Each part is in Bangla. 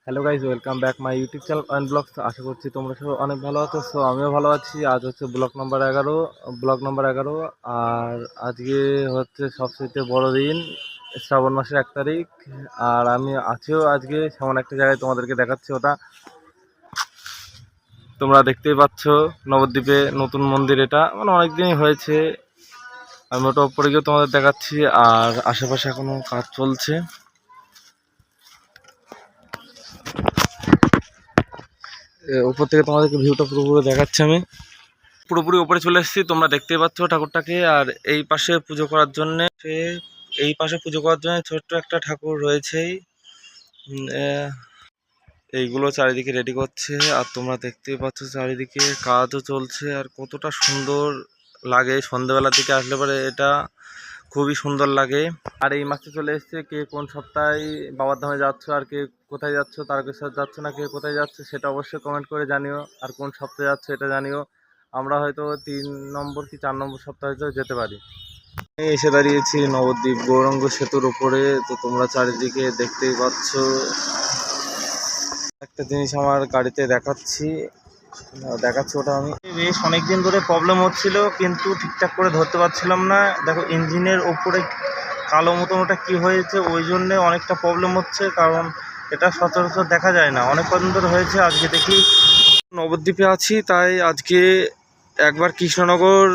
Hello guys, welcome back my YouTube channel and blogs. আশা করছি তোমরা সবাই অনেক ভালো আছো। সো আমিও ভালো আছি। আজ হচ্ছে ব্লগ নম্বর 11। আর আজকে হচ্ছে সবচেয়ে বড় দিন, শ্রাবণ মাসের 1 তারিখ। আর আমি আছিও আজকে সেমন একটা জায়গায়, তোমাদেরকে দেখাচ্ছি ওটা। তোমরা দেখতেই পাচ্ছ নবদ্বীপে নতুন মন্দির, এটা মানে অনেকদিনই হয়েছে। আমি ওটা উপরে গিয়ে তোমাদের দেখাচ্ছি। আর আশেপাশে এখনো কাজ চলছে। উপর থেকে তোমাদেরকে ভিউটা পুরোপুরি দেখাচ্ছি। আমি পুরোপুরি উপরে চলে এসেছি, তোমরা দেখতেই পাচ্ছ ঠাকুরটাকে। আর এই পাশে পুজো করার জন্য ছোট্ট একটা ঠাকুর রয়েছেই। এইগুলো চারিদিকে রেডি করছে। আর তোমরা দেখতেই পাচ্ছ চারিদিকে কাজও চলছে। আর কতটা সুন্দর লাগে সন্ধ্যেবেলার দিকে আসলে পরে, এটা খুবই সুন্দর লাগে। আর এই মাসে চলে এসছে, কে কোন সপ্তাহে বাবার ধামে যাচ্ছ, আর কে কোথায় যাচ্ছ, তারকেশ্বর যাচ্ছ না কে কোথায় যাচ্ছ সেটা অবশ্যই কমেন্ট করে জানিও। আর কোন সপ্তাহে যাচ্ছ এটা জানিও। আমরা হয়তো 3 নম্বর কি 4 নম্বর সপ্তাহে যেতে পারি। এসে দাঁড়িয়েছি নবদ্বীপ গৌরাঙ্গ সেতুর উপরে। তো তোমরা চারিদিকে দেখতেই পাচ্ছ। একটা জিনিস আমার গাড়িতে দেখাচ্ছি ওটা আমি বেশ অনেকদিন ধরে প্রবলেম হচ্ছিল, কিন্তু ঠিকঠাক করে ধরতে পারছিলাম না। দেখো ইঞ্জিনের ওপরে কালো মতন ওটা কী হয়েছে, ওই জন্যে অনেকটা প্রবলেম হচ্ছে। কারণ এটা সচরাচর দেখা যায় না, অনেক কদিন ধরে হয়েছে। আজকে দেখি নবদ্বীপে আছি, তাই একবার কৃষ্ণনগর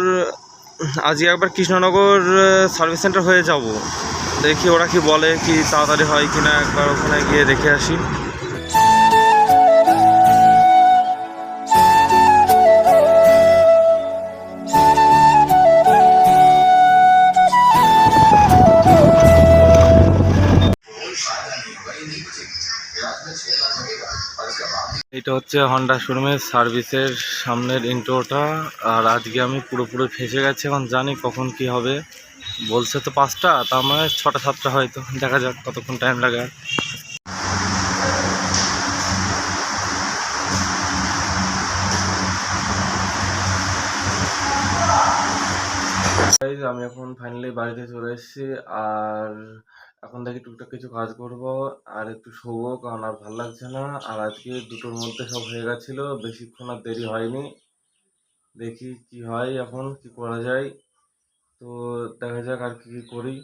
একবার কৃষ্ণনগর সার্ভিস সেন্টার হয়ে যাব। দেখি ওরা কি বলে, কি তাড়াতাড়ি হয় কিনা, একবার ওখানে গিয়ে দেখে আসি। এটা হচ্ছে হন্ডা শোরুমের সার্ভিসের সামনের ইন্ট্রোটা। আর আজকে আমি পুরোপুরি ফেসে গেছি। এখন জানি কখন কি হবে। বলছে তো 5টা, তার মানে 6টা 7টা হয়তো। দেখা যাক কতক্ষণ টাইম লাগে। আমি এখন ফাইনালি বাড়িতে চলে এসেছি। আর এখন দেখি টুকটাক কিছু কাজ করব, আর একটু শোবো, কারণ আর ভালো লাগছে না। আর আজকে 2টোর মধ্যে সব হয়ে গেছিলো, বেশিক্ষণ আর দেরি হয়নি। দেখি কি হয়, এখন কি করা যায়। তো দেখা যাক আর কি করি।